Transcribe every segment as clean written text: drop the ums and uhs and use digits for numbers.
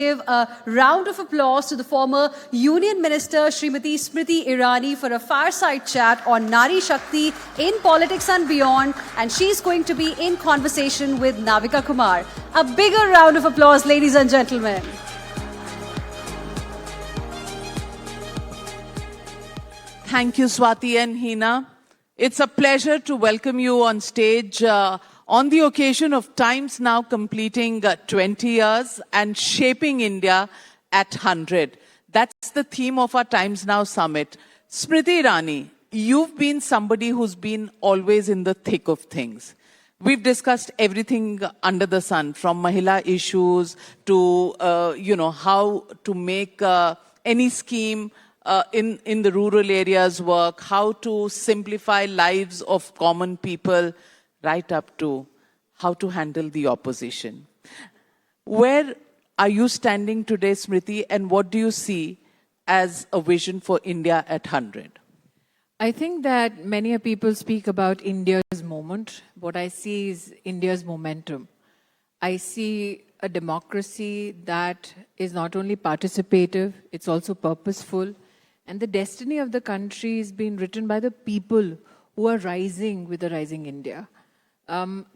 give a round of applause to the former Union Minister Srimati Smriti Irani for a fireside chat on Nari Shakti in politics and beyond, and she's going to be in conversation with Navika Kumar. A bigger round of applause, ladies and gentlemen. Thank you, Swati and Hina. It's a pleasure to welcome you on stage on the occasion of Times Now completing 20 years and shaping India at 100. That's the theme of our Times Now summit. Smriti Irani, you've been somebody who's been always in the thick of things. We've discussed everything under the sun, from Mahila issues to, how to make any scheme in the rural areas work, how to simplify lives of common people, right up to how to handle the opposition. Where are you standing today, Smriti, and what do you see as a vision for India at 100? I think that many people speak about India's moment. What I see is India's momentum. I see a democracy that is not only participative, it's also purposeful. And the destiny of the country is being written by the people who are rising with a rising India.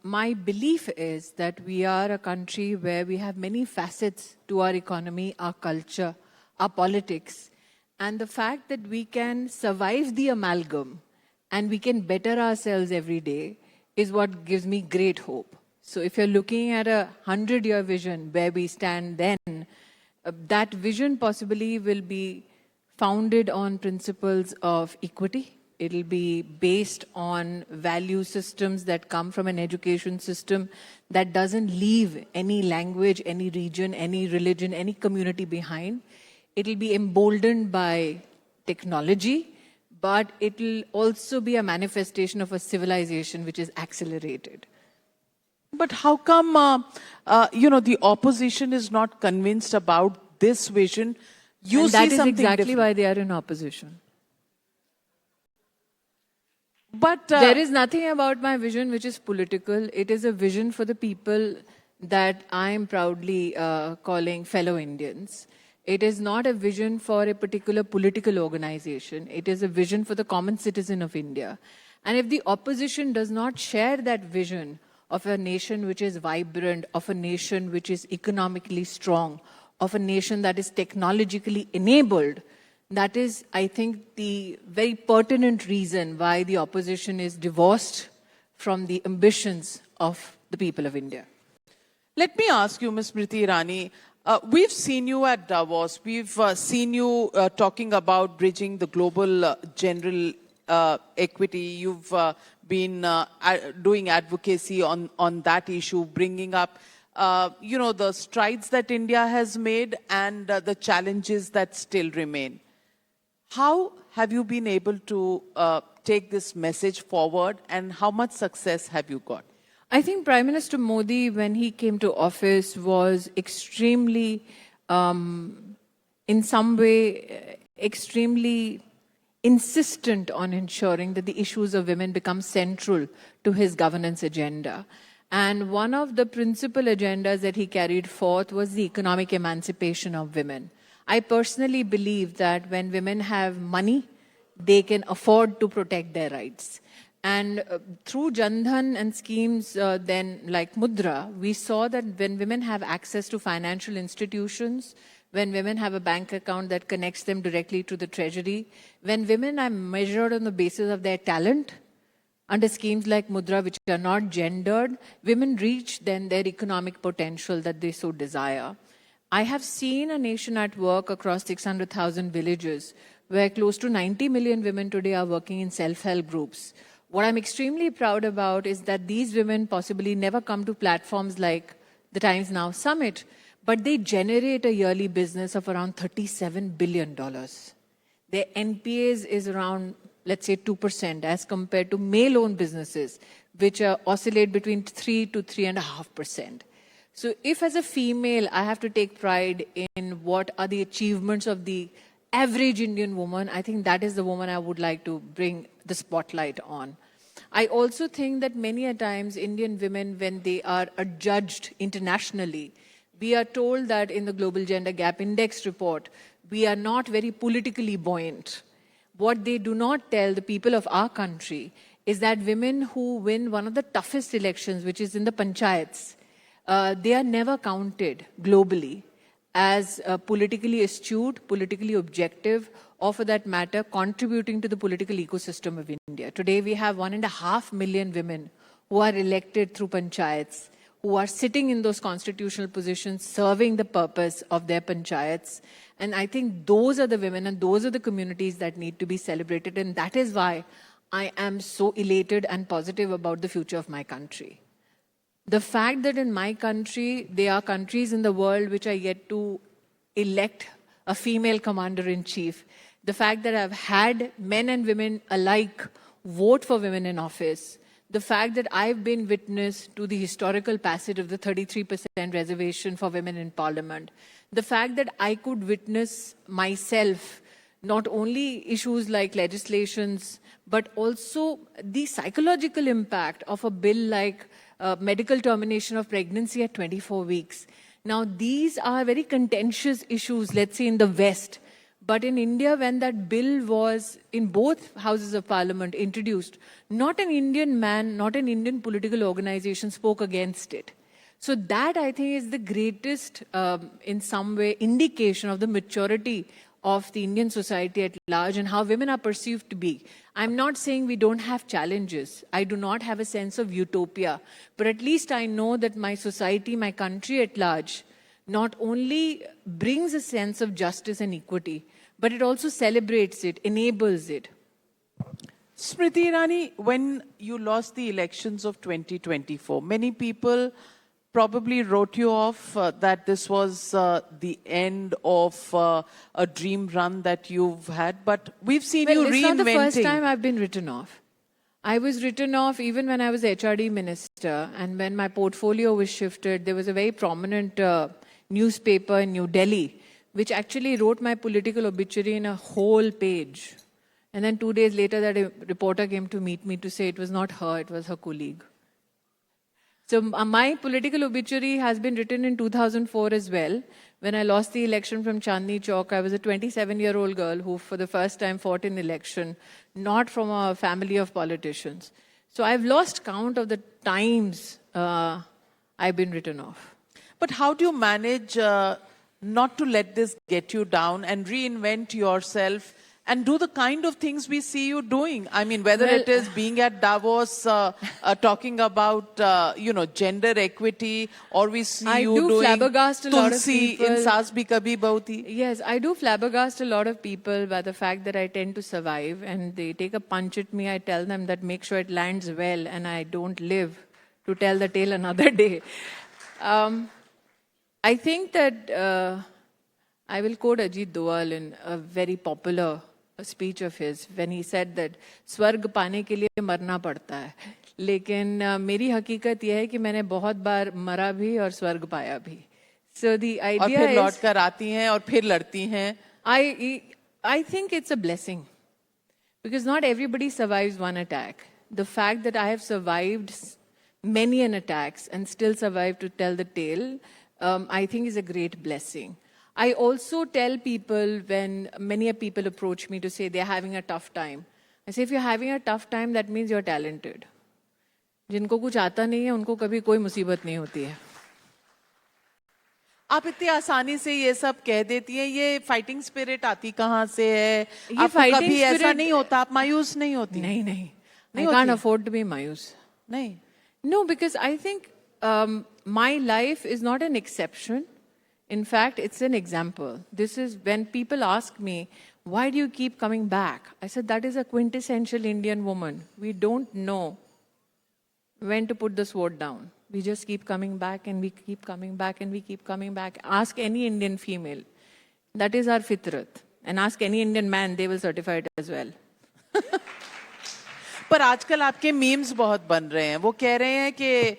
My belief is that we are a country where we have many facets to our economy, our culture, our politics. And the fact that we can survive the amalgam and we can better ourselves every day is what gives me great hope. So if you're looking at a 100-year vision where we stand then, that vision possibly will be founded on principles of equity. It'll be based on value systems that come from an education system that doesn't leave any language, any region, any religion, any community behind. It'll be emboldened by technology, but it'll also be a manifestation of a civilization which is accelerated. But how come, the opposition is not convinced about this vision? And that is exactly why they are in opposition. But there is nothing about my vision which is political. It is a vision for the people that I am proudly calling fellow Indians. It is not a vision for a particular political organization. It is a vision for the common citizen of India. And if the opposition does not share that vision of a nation which is vibrant, of a nation which is economically strong, of a nation that is technologically enabled, that is, I think, the very pertinent reason why the opposition is divorced from the ambitions of the people of India. Let me ask you, Ms. Smriti Irani, we've seen you at Davos. We've seen you talking about bridging the global general equity. You've been doing advocacy on that issue, bringing up the strides that India has made and the challenges that still remain. How have you been able to take this message forward, and how much success have you got? I think Prime Minister Modi, when he came to office, was extremely, in some way, extremely insistent on ensuring that the issues of women become central to his governance agenda. And one of the principal agendas that he carried forth was the economic emancipation of women. I personally believe that when women have money, they can afford to protect their rights. And through Jan Dhan and schemes then like Mudra, we saw that when women have access to financial institutions, when women have a bank account that connects them directly to the treasury, when women are measured on the basis of their talent, under schemes like Mudra, which are not gendered, women reach then their economic potential that they so desire. I have seen a nation at work across 600,000 villages where close to 90 million women today are working in self-help groups. What I'm extremely proud about is that these women possibly never come to platforms like the Times Now Summit, but they generate a yearly business of around $37 billion. Their NPAs is around, let's say, 2% as compared to male-owned businesses, which oscillate between 3 to 3.5%. So if as a female, I have to take pride in what are the achievements of the average Indian woman, I think that is the woman I would like to bring the spotlight on. I also think that many a times Indian women, when they are adjudged internationally, We are told that in the Global Gender Gap Index report, we are not very politically buoyant. What they do not tell the people of our country is that women who win one of the toughest elections, which is in the panchayats, they are never counted globally as politically astute, politically objective, or for that matter, contributing to the political ecosystem of India. Today, we have 1.5 million women who are elected through panchayats, who are sitting in those constitutional positions, serving the purpose of their panchayats. And I think those are the women and those are the communities that need to be celebrated. And that is why I am so elated and positive about the future of my country. The fact that in my country, there are countries in the world which are yet to elect a female commander-in-chief, the fact that I've had men and women alike vote for women in office, the fact that I've been witness to the historical passage of the 33% reservation for women in parliament, the fact that I could witness myself not only issues like legislations, but also the psychological impact of a bill like medical termination of pregnancy at 24 weeks. Now, these are very contentious issues, let's say in the West. But in India, when that bill was in both houses of parliament introduced, not an Indian man, not an Indian political organization spoke against it. So that, I think, is the greatest, in some way, indication of the maturity of the Indian society at large and how women are perceived to be. I'm not saying we don't have challenges. I do not have a sense of utopia. But at least I know that my society, my country at large, not only brings a sense of justice and equity, but it also celebrates it, enables it. Smriti Irani, when you lost the elections of 2024, many people probably wrote you off that this was the end of a dream run that you've had, but we've seen you reinventing. It's not the first time I've been written off. I was written off even when I was HRD minister, and when my portfolio was shifted, there was a very prominent newspaper in New Delhi which actually wrote my political obituary in a whole page. And then 2 days later, that reporter came to meet me to say it was not her, it was her colleague. So my political obituary has been written in 2004 as well. When I lost the election from Chandni Chowk, I was a 27-year-old girl who for the first time fought an election, not from a family of politicians. So I've lost count of the times I've been written off. But how do you manage not to let this get you down and reinvent yourself and do the kind of things we see you doing? I mean, whether it is being at Davos, talking about, gender equity, or we see you doing flabbergast a lot of Tulsi people. in Saas Bhi Kabhi Bahu Thi. Yes, I do flabbergast a lot of people by the fact that I tend to survive, and they take a punch at me. I tell them that make sure it lands well and I don't live to tell the tale another day. I think that I will quote Ajit Doval in a very popular speech of his when he said that स्वर्ग पाने के लिए मरना पड़ता है, लेकिन मेरी हकीकत यह है कि मैंने बहुत बार मरा भी और स्वर्ग पाया भी. So the idea और फिर is, लौट कर आती हैं और फिर लड़ती हैं. I think it's a blessing because not everybody survives one attack. The fact that I have survived many an attacks and still survived to tell the tale, I think is a great blessing. I also tell people when many people approach me to say they're having a tough time. I say, if you're having a tough time, that means you're talented. जिनको कुछ आता नहीं है, उनको कभी कोई मुसीबत नहीं होती है. आप इतनी आसानी से ये सब कह देती हैं, ये फाइटिंग स्पिरिट आती कहाँ से है? आपको कभी ऐसा नहीं होता, आप मायूस नहीं होती? नहीं. I can't afford to be mayus. नहीं. No, because I think my life is not an exception. In fact, it's an example. This is when people ask me, why do you keep coming back? I said, that is a quintessential Indian woman. We don't know when to put the sword down. We just keep coming back and we keep coming back and we keep coming back. Ask any Indian female. That is our fitrat. And ask any Indian man, they will certify it as well. पर आजकल आपके memes बहुत बन रहे हैं. वो कह रहे हैं कि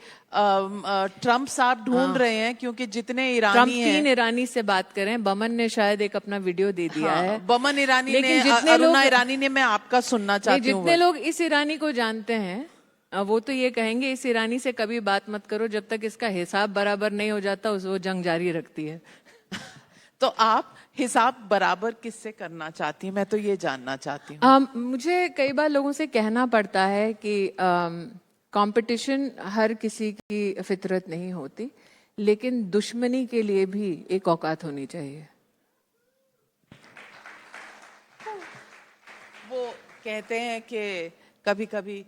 ट्रम्प साहब ढूंढ रहे हैं क्योंकि जितने ईरानी ट्रम्प हैं. 3 ईरानी से बात करें. बमन ने शायद एक अपना वीडियो दे दिया है. बमन ईरानी ने, अरुणा ईरानी ने. मैं आपका सुनना चाहती हूँ. जितने लोग इस ईरानी को जानते हैं, वो तो ये कहेंगे इस ईरानी से कभी बात मत करो, जब तक इसका हिसाब बराबर नहीं हो जाता वो जंग जारी रखती है। तो आप हिसाब बराबर किससे करना चाहती हैं, मैं तो ये जानना चाहती हूँ। मुझे कई बार लोगों से कहना पड़ता है कि कंपटीशन हर किसी की फितरत नहीं होती, लेकिन दुश्मनी के लिए भी एक औकात होनी चाहिए। वो कहते हैं कि कभी कभी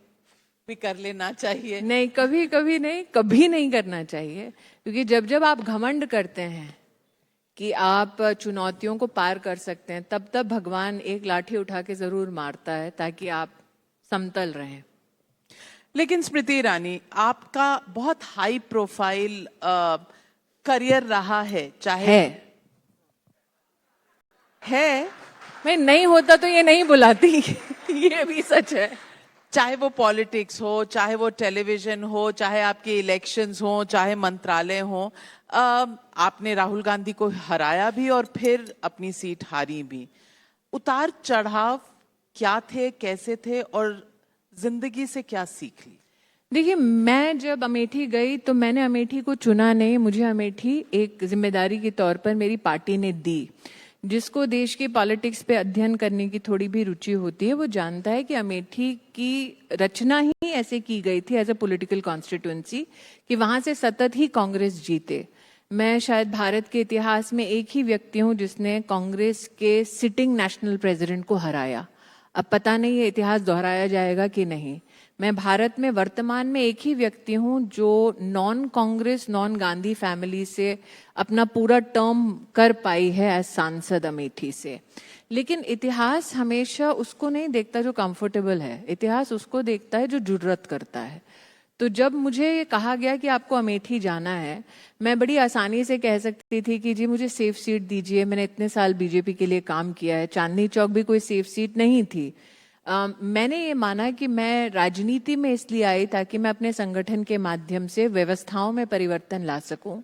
भी कर लेना चाहिए। नहीं, कभी कभी नहीं, कभी नहीं करना चाहिए, क्योंकि जब जब आप घमंड करते हैं कि आप चुनौतियों को पार कर सकते हैं, तब तब भगवान एक लाठी उठा के जरूर मारता है ताकि आप समतल रहें। लेकिन स्मृति ईरानी, आपका बहुत हाई प्रोफाइल करियर रहा है, चाहे है मैं नहीं होता तो ये नहीं बुलाती ये भी सच है। चाहे वो पॉलिटिक्स हो, चाहे वो टेलीविजन हो, चाहे आपके इलेक्शंस हो, चाहे मंत्रालय हो, आपने राहुल गांधी को हराया भी और फिर अपनी सीट हारी भी। उतार चढ़ाव क्या थे, कैसे थे, और जिंदगी से क्या सीख ली? देखिए, मैं जब अमेठी गई तो मैंने अमेठी को चुना नहीं, मुझे अमेठी एक जिम्मेदारी के तौर पर मेरी पार्टी ने दी। जिसको देश की पॉलिटिक्स पे अध्ययन करने की थोड़ी भी रुचि होती है वो जानता है कि अमेठी की रचना ही ऐसे की गई थी एज ए पॉलिटिकल कॉन्स्टिट्यूएंसी कि वहां से सतत ही कांग्रेस जीते। मैं शायद भारत के इतिहास में एक ही व्यक्ति हूं जिसने कांग्रेस के सिटिंग नेशनल प्रेसिडेंट को हराया। अब पता नहीं ये इतिहास दोहराया जाएगा कि नहीं। मैं भारत में वर्तमान में एक ही व्यक्ति हूं जो non Congress non Gandhi family से अपना पूरा टर्म कर पाई है एज सांसद अमेठी से। लेकिन इतिहास हमेशा उसको नहीं देखता जो कंफर्टेबल है, इतिहास उसको देखता है जो जुर्रत करता है। तो जब मुझे ये कहा गया कि आपको अमेठी जाना है, मैं बड़ी आसानी से कह सकती थी कि जी मुझे सेफ सीट दीजिए, मैंने इतने साल बीजेपी के लिए काम किया है, चांदनी चौक भी कोई सेफ सीट नहीं थी। मैंने ये माना कि मैं राजनीति में इसलिए आई ताकि मैं अपने संगठन के माध्यम से व्यवस्थाओं में परिवर्तन ला सकूं,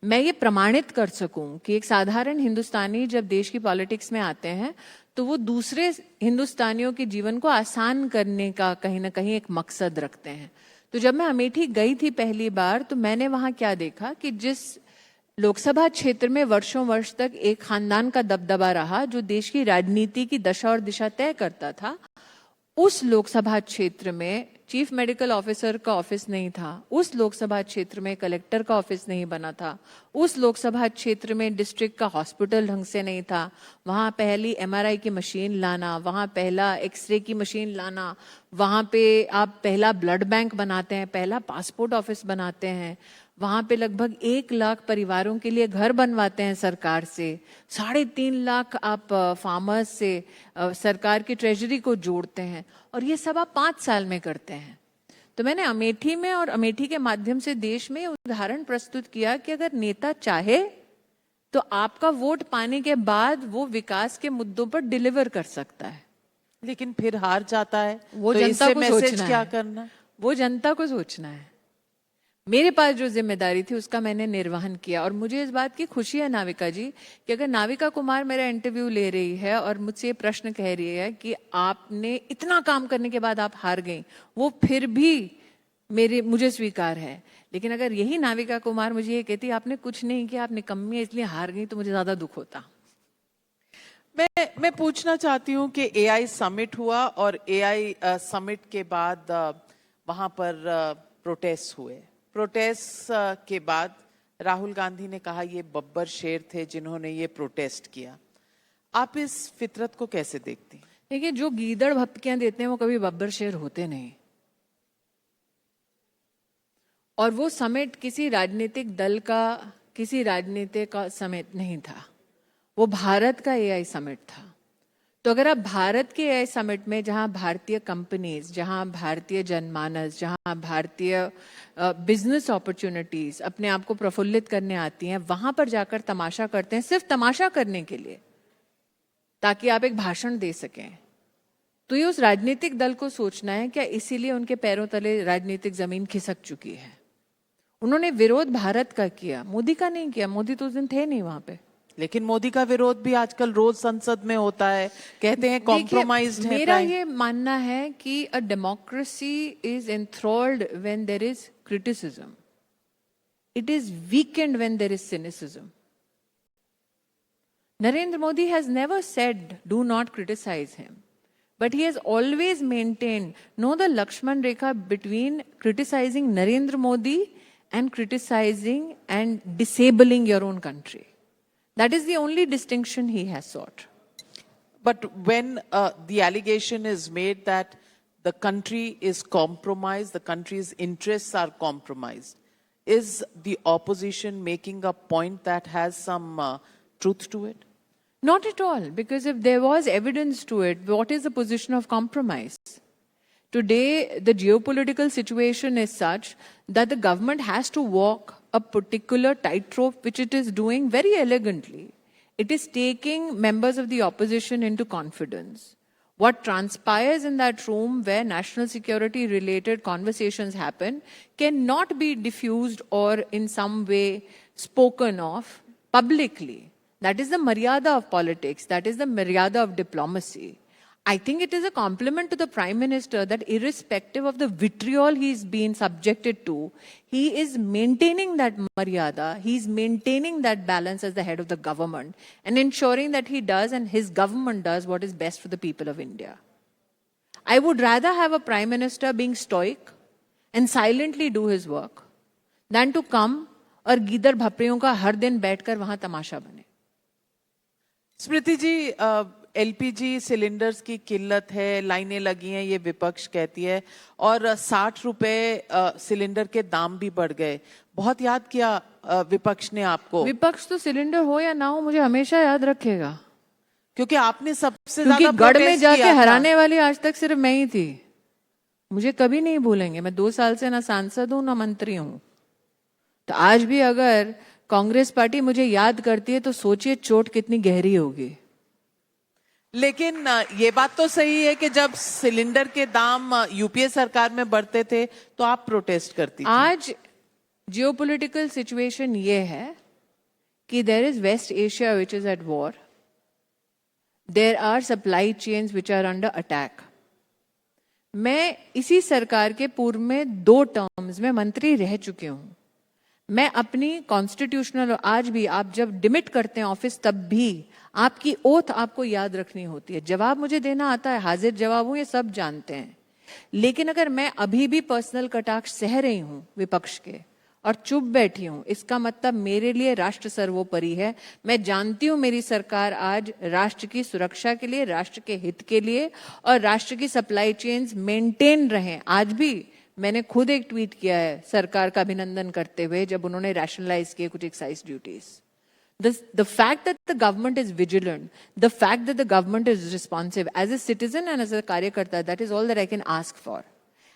मैं ये प्रमाणित कर सकूं कि एक साधारण हिंदुस्तानी जब देश की पॉलिटिक्स में आते हैं तो वो दूसरे हिंदुस्तानियों के जीवन को आसान करने का कहीं ना कहीं एक मकसद रखते हैं। तो जब मैं अमेठी गई थी पहली बार तो मैंने वहां क्या देखा कि जिस लोकसभा क्षेत्र में वर्षों वर्ष तक एक खानदान का दबदबा रहा जो देश की राजनीति की दशा और दिशा तय करता था, उस लोकसभा क्षेत्र में चीफ मेडिकल ऑफिसर का ऑफिस नहीं था, उस लोकसभा क्षेत्र में कलेक्टर का ऑफिस नहीं बना था, उस लोकसभा क्षेत्र में डिस्ट्रिक्ट का हॉस्पिटल ढंग से नहीं था। वहां पहली एमआरआई की मशीन लाना, वहां पहला एक्सरे की मशीन लाना, वहां पे आप पहला ब्लड बैंक बनाते हैं, पहला पासपोर्ट ऑफिस बनाते हैं, वहां पे लगभग 1 लाख परिवारों के लिए घर बनवाते हैं सरकार से, 3.5 लाख आप फार्मर्स से सरकार की ट्रेजरी को जोड़ते हैं, और ये सब आप 5 साल में करते हैं। तो मैंने अमेठी में और अमेठी के माध्यम से देश में उदाहरण प्रस्तुत किया कि अगर नेता चाहे तो आपका वोट पाने के बाद वो विकास के मुद्दों पर डिलीवर कर सकता है। लेकिन फिर हार जाता है, वो तो जनता इससे को मैसेज सोचना क्या है, करना? वो जनता को सोचना है। मेरे पास जो जिम्मेदारी थी उसका मैंने निर्वहन किया, और मुझे इस बात की खुशी है नाविका जी कि अगर नाविका कुमार मेरा इंटरव्यू ले रही है और मुझसे ये प्रश्न कह रही है कि आपने इतना काम करने के बाद आप हार गई, वो फिर भी मुझे स्वीकार है। लेकिन अगर यही नाविका कुमार मुझे ये कहती आपने कुछ नहीं किया, आप निकम्मी है इसलिए हार गई, तो मुझे ज्यादा दुख होता। मैं पूछना चाहती हूँ कि एआई समिट हुआ और एआई समिट के बाद वहां पर प्रोटेस्ट हुए। प्रोटेस्ट के बाद राहुल गांधी ने कहा ये बब्बर शेर थे जिन्होंने ये प्रोटेस्ट किया। आप इस फितरत को कैसे देखती हैं? देखिए, जो गीदड़ भपकियां देते हैं वो कभी बब्बर शेर होते नहीं। और वो समिट किसी राजनीतिक दल का, किसी राजनीति का समिट नहीं था, वो भारत का एआई समिट था। तो अगर आप भारत के एआई समिट में, जहां भारतीय कंपनीज, जहां भारतीय जनमानस, जहां भारतीय बिजनेस अपॉर्चुनिटीज अपने आप को प्रफुल्लित करने आती हैं, वहां पर जाकर तमाशा करते हैं सिर्फ तमाशा करने के लिए ताकि आप एक भाषण दे सकें, तो ये उस राजनीतिक दल को सोचना है क्या इसीलिए उनके पैरों तले राजनीतिक जमीन खिसक चुकी है। उन्होंने विरोध भारत का किया, मोदी का नहीं किया। मोदी तो उस दिन थे नहीं वहां पे। लेकिन मोदी का विरोध भी आजकल रोज संसद में होता है, कहते हैं कॉम्प्रोमाइज्ड है। मेरा ये मानना है कि a democracy is enthralled when there is criticism, it is weakened when there is cynicism. Narendra Modi has never said do not criticize him, but he has always maintained no the Lakshman Rekha between criticizing Narendra Modi and criticizing and disabling your own country. That is the only distinction he has sought. But when the allegation is made that the country is compromised, the country's interests are compromised, is the opposition making a point that has some truth to it? Not at all, because if there was evidence to it, what is the position of compromise? Today, the geopolitical situation is such that the government has to walk a particular tightrope, which it is doing very elegantly. It is taking members of the opposition into confidence. What transpires in that room where national security related conversations happen cannot be diffused or in some way spoken of publicly. That is the maryada of politics. That is the maryada of diplomacy. I think it is a compliment to the Prime Minister that irrespective of the vitriol he's been subjected to, he is maintaining that maryada, he's maintaining that balance as the head of the government and ensuring that he does and his government does what is best for the people of India. I would rather have a Prime Minister being stoic and silently do his work than to come और गीदड़ भपरियों का हर दिन बैठकर वहां तमाशा बने. स्मृति जी, LPG cylinders की किल्लत है, लाइनें लगी हैं, ये विपक्ष कहती है, और 60 रुपए सिलेंडर के दाम भी बढ़ गए. बहुत याद किया विपक्ष ने आपको. विपक्ष तो सिलेंडर हो या ना हो मुझे हमेशा याद रखेगा, क्योंकि आपने सबसे क्योंकि ज्यादा गढ़ में प्रोटेस्ट जाके किया था. हराने वाली आज तक सिर्फ मैं ही थी. मुझे कभी नहीं भूलेंगे. मैं 2 साल से ना सांसद हूं ना मंत्री हूं. तो आज भी अगर कांग्रेस पार्टी मुझे याद करती है तो सोचिए चोट कितनी गहरी होगी. लेकिन ये बात तो सही है कि जब सिलेंडर के दाम यूपीए सरकार में बढ़ते थे तो आप प्रोटेस्ट करती थी. आज जियोपॉलिटिकल सिचुएशन ये है कि there is West Asia which is at war, there are supply chains which are under attack. मैं इसी सरकार के पूर्व में 2 टर्म्स में मंत्री रह चुकी हूं. मैं अपनी कॉन्स्टिट्यूशनल, आज भी आप जब डिमिट करते हैं ऑफिस तब भी आपकी ओथ आपको याद रखनी होती है. जवाब मुझे देना आता है, हाजिर जवाब हूं, ये सब जानते हैं. लेकिन अगर मैं अभी भी पर्सनल कटाक्ष सह रही हूं विपक्ष के और चुप बैठी हूं, इसका मतलब मेरे लिए राष्ट्र सर्वोपरि है. मैं जानती हूं मेरी सरकार आज राष्ट्र की सुरक्षा के लिए, राष्ट्र के हित के लिए और राष्ट्र की सप्लाई चेन्स मेंटेन रहें. आज भी मैंने खुद एक ट्वीट किया है सरकार का अभिनंदन करते हुए जब उन्होंने रैशनलाइज किए कुछ excise duties. The fact that the government is vigilant, the fact that the government is responsive as a citizen and as a karyakarta, that is all that I can ask for.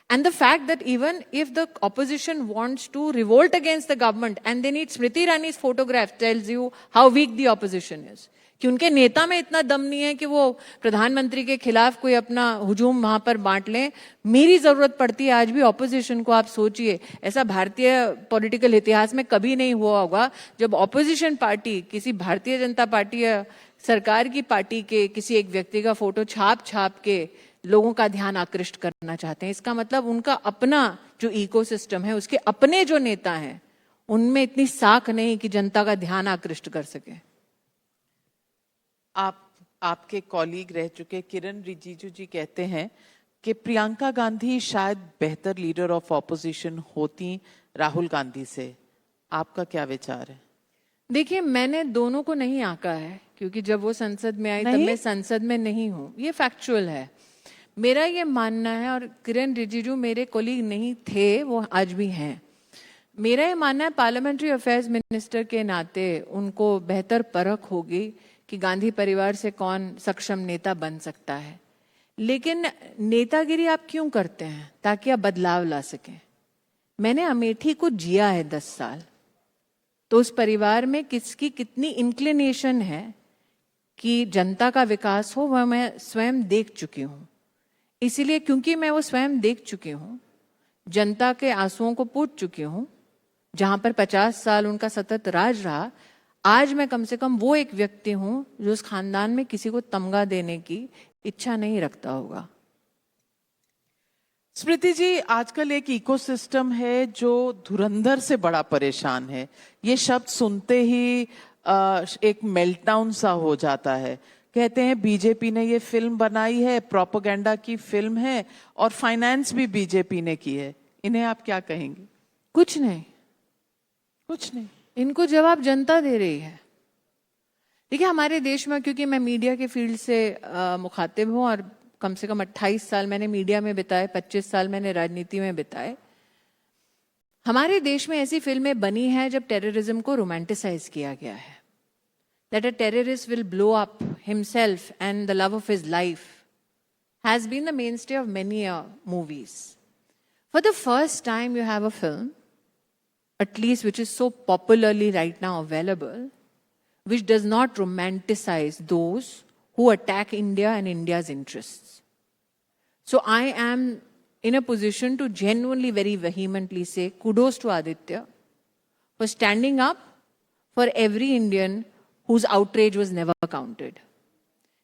And the fact that even if the opposition wants to revolt against the government and they need Smriti Irani's photograph tells you how weak the opposition is. कि उनके नेता में इतना दम नहीं है कि वो प्रधानमंत्री के खिलाफ कोई अपना हुजूम वहां पर बांट लें. मेरी जरूरत पड़ती है आज भी ऑपोजिशन को. आप सोचिए, ऐसा भारतीय पॉलिटिकल इतिहास में कभी नहीं हुआ होगा जब ऑपोजिशन पार्टी किसी भारतीय जनता पार्टी या सरकार की पार्टी के किसी एक व्यक्ति का फोटो छाप छाप के लोगों का ध्यान आकृष्ट करना चाहते हैं. इसका मतलब उनका अपना जो इकोसिस्टम है, उसके अपने जो नेता हैं, उनमें इतनी साख नहीं कि जनता का ध्यान आकृष्ट कर सके. आपके कॉलीग रह चुके किरण रिजिजू जी कहते हैं कि प्रियंका गांधी शायद बेहतर लीडर ऑफ ऑपोजिशन होती राहुल गांधी से. आपका क्या विचार है? देखिए, मैंने दोनों को नहीं आंका है क्योंकि जब वो संसद में आई तब मैं संसद में नहीं हूं. ये फैक्चुअल है. मेरा ये मानना है, और किरण रिजिजू मेरे कॉलीग नहीं थे, वो आज भी हैं. मेरा ये मानना है पार्लियामेंट्री अफेयर्स मिनिस्टर के नाते उनको बेहतर परख होगी कि गांधी परिवार से कौन सक्षम नेता बन सकता है. लेकिन नेतागिरी आप क्यों करते हैं? ताकि आप बदलाव ला सकें. मैंने अमेठी को जिया है 10 साल, तो उस परिवार में किसकी कितनी इंक्लिनेशन है कि जनता का विकास हो, वह मैं स्वयं देख चुकी हूं. इसीलिए क्योंकि मैं वो स्वयं देख चुकी हूं, जनता के आंसुओं को पूछ चुकी हूं, जहां पर 50 साल उनका सतत राज रहा, आज मैं कम से कम वो एक व्यक्ति हूं जो उस खानदान में किसी को तमगा देने की इच्छा नहीं रखता होगा। स्मृति जी, आजकल एक इकोसिस्टम है जो धुरंधर से बड़ा परेशान है। ये शब्द सुनते ही एक मेल्टडाउन सा हो जाता है। कहते हैं बीजेपी ने ये फिल्म बनाई है, प्रोपेगेंडा की फिल्म है और फाइनेंस भी बीजेपी ने की है। इन्हें आप क्या कहेंगे? कुछ नहीं, कुछ नहीं, इनको जवाब जनता दे रही है। देखिए, हमारे देश में, क्योंकि मैं मीडिया के फील्ड से मुखातिब हूं और कम से कम 28 साल मैंने मीडिया में बिताए, 25 साल मैंने राजनीति में बिताए। हमारे देश में ऐसी फिल्में बनी हैं जब टेररिज्म को रोमांटिसाइज किया गया है, that a terrorist will blow up himself and the love of his life has been the mainstay of many movies. For the first time, you have a film, at least which is so popularly right now available, which does not romanticize those who attack India and India's interests. So I am in a position to genuinely, very vehemently say kudos to Aditya for standing up for every Indian whose outrage was never counted.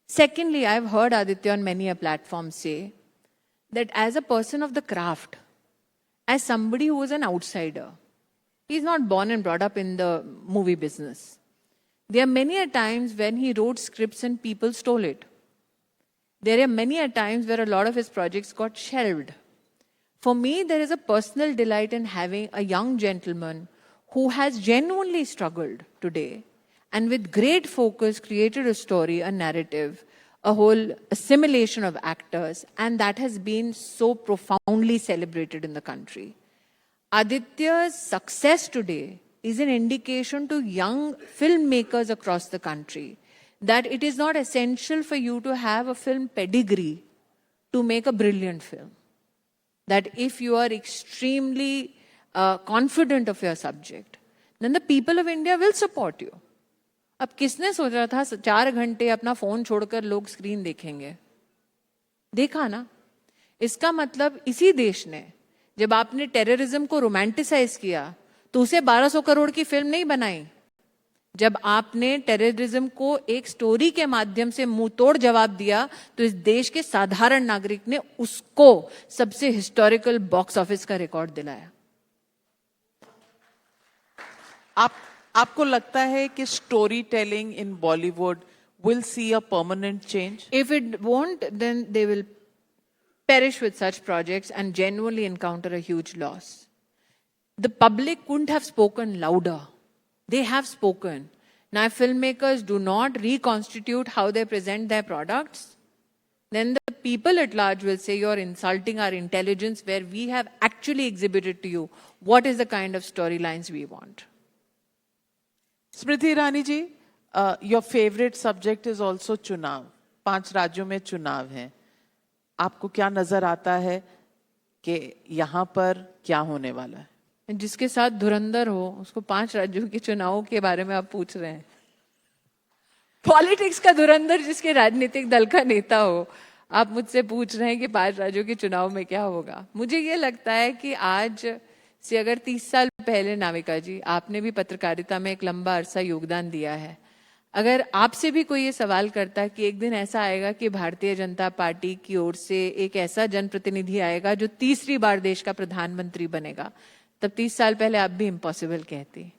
Secondly, I've heard Aditya on many a platform say that as a person of the craft, as somebody who was an outsider, he's not born and brought up in the movie business. There are many a times when he wrote scripts and people stole it. There are many a times where a lot of his projects got shelved. For me, there is a personal delight in having a young gentleman who has genuinely struggled today and with great focus created a story, a narrative, a whole assimilation of actors, and that has been so profoundly celebrated in the country. Aditya's success today is an indication to young filmmakers across the country that it is not essential for you to have a film pedigree to make a brilliant film. That if you are extremely confident of your subject, then the people of India will support you. अब किसने सोचा था 4 घंटे अपना phone छोड़कर लोग screen देखेंगे? देखा ना? इसका मतलब इसी देश ने, जब आपने टेररिज्म को रोमांटिसाइज किया, तो उसे 1200 करोड़ की फिल्म नहीं बनाई। जब आपने टेररिज्म को एक स्टोरी के माध्यम से मुंह तोड़ जवाब दिया, तो इस देश के साधारण नागरिक ने उसको सबसे हिस्टोरिकल बॉक्स ऑफिस का रिकॉर्ड दिलाया। आपको लगता है कि story telling in Bollywood will see a permanent change? If it won't, then they will perish with such projects and genuinely encounter a huge loss. The public couldn't have spoken louder. They have spoken. Now, if filmmakers do not reconstitute how they present their products, then the people at large will say you're insulting our intelligence, where we have actually exhibited to you what is the kind of storylines we want. Smriti Irani ji, your favourite subject is also चुनाव। 5 राज्यों में चुनाव हैं। आपको क्या नजर आता है कि यहाँ पर क्या होने वाला है? जिसके साथ धुरंधर हो उसको 5 राज्यों के चुनावों के बारे में आप पूछ रहे हैं? पॉलिटिक्स का धुरंधर जिसके राजनीतिक दल का नेता हो, आप मुझसे पूछ रहे हैं कि 5 राज्यों के चुनाव में क्या होगा? मुझे ये लगता है कि आज से अगर 30 साल पहले, नाविका जी, आपने भी पत्रकारिता में एक लंबा अरसा योगदान दिया है, अगर आपसे भी कोई ये सवाल करता कि एक दिन ऐसा आएगा कि भारतीय जनता पार्टी की ओर से एक ऐसा जनप्रतिनिधि आएगा जो 3री बार देश का प्रधानमंत्री बनेगा, तब 30 साल पहले आप भी इम्पॉसिबल कहती।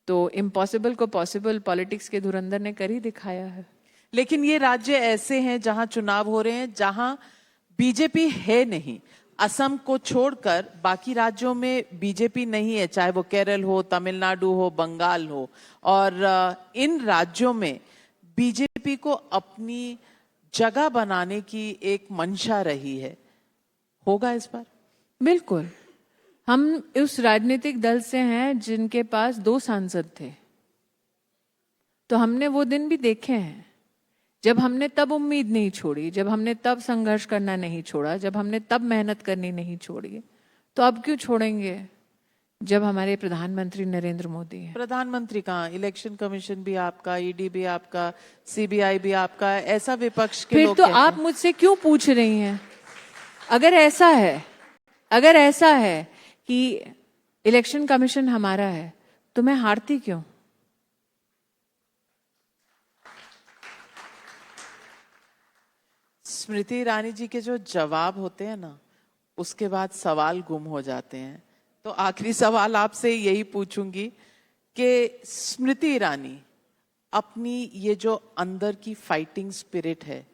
तो इम्पॉसिबल को पॉसिबल पॉलिटिक्स के धुरंधर ने कर ही दिखाया है। लेकिन ये राज्य ऐसे हैं जहां चुनाव हो रहे हैं जहां बीजेपी है नहीं। असम को छोड़कर बाकी राज्यों में बीजेपी नहीं है, चाहे वो केरल हो, तमिलनाडु हो, बंगाल हो, और इन राज्यों में बीजेपी को अपनी जगह बनाने की एक मंशा रही है। होगा इस बार? बिल्कुल। हम उस राजनीतिक दल से हैं जिनके पास 2 सांसद थे, तो हमने वो दिन भी देखे हैं जब हमने तब उम्मीद नहीं छोड़ी, जब हमने तब संघर्ष करना नहीं छोड़ा, जब हमने तब मेहनत करनी नहीं छोड़ी। तो अब क्यों छोड़ेंगे जब हमारे प्रधानमंत्री नरेंद्र मोदी हैं? प्रधानमंत्री कहाँ? इलेक्शन कमीशन भी आपका, ईडी भी आपका, सीबीआई भी आपका, ऐसा विपक्ष के लोग फिर तो आप मुझसे क्यों पूछ रही हैं? अगर ऐसा है कि इलेक्शन कमीशन हमारा है, तो मैं हारती क्यों? स्मृति ईरानी जी के जो जवाब होते हैं ना, उसके बाद सवाल गुम हो जाते हैं। तो आखिरी सवाल आपसे यही पूछूंगी कि स्मृति ईरानी अपनी ये जो अंदर की फाइटिंग स्पिरिट है,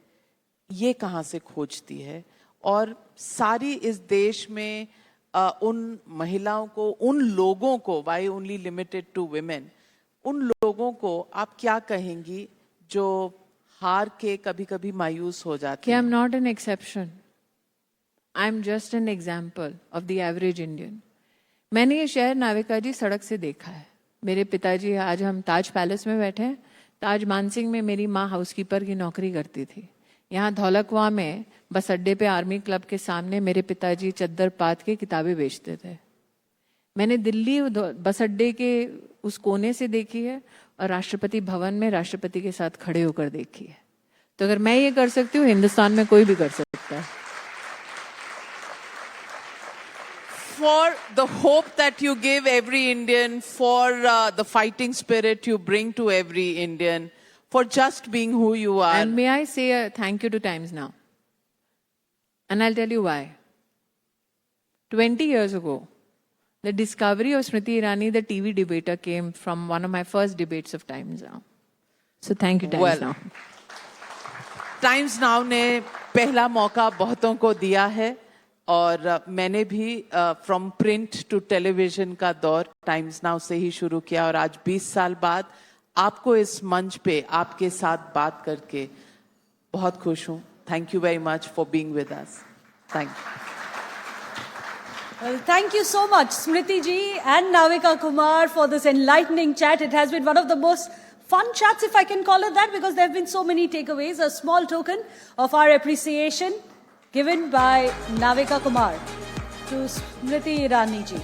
ये कहाँ से खोजती है, और सारी इस देश में उन महिलाओं को, उन लोगों को, why only limited to women, उन लोगों को आप क्या कहेंगी जो हार के कभी कभी मायूस हो जाते हैं? I am not an exception, I am just an example of the average Indian. मैंने ये शहर नाविका जी सड़क से देखा है। मेरे पिताजी, आज हम ताज पैलेस में बैठे हैं, ताज मानसिंह में मेरी माँ हाउसकीपर की नौकरी करती थी। यहाँ धौलकवा में बस अड्डे पे आर्मी क्लब के सामने मेरे पिताजी चद्दर पात के किताबें बेचते थे। मैंने दिल्ली बस अड्डे के उस कोने से देखी है और राष्ट्रपति भवन में राष्ट्रपति के साथ खड़े होकर देखी है। तो अगर मैं ये कर सकती हूँ, हिंदुस्तान में कोई भी कर सकता है। For the hope that you give every Indian, for the fighting spirit you bring to every Indian, for just being who you are. And may I say a thank you to Times Now? And I'll tell you why. 20 years ago, the discovery of Smriti Irani, the TV debater, came from one of my first debates of Times Now. So thank you, Times Now. Times Now ने पहला मौका बहुतों को दिया है, और मैंने भी फ्रॉम प्रिंट टू टेलीविजन का दौर टाइम्स नाउ से ही शुरू किया, और आज 20 साल बाद आपको इस मंच पे आपके साथ बात करके बहुत खुश हूँ। Thank you very much for being with us. Thank you. Well, thank you so much, Smriti ji and Navika Kumar, for this enlightening chat. It has been one of the most fun chats, if I can call it that, because there have been so many takeaways. A small token of our appreciation given by Navika Kumar to Smriti Irani ji.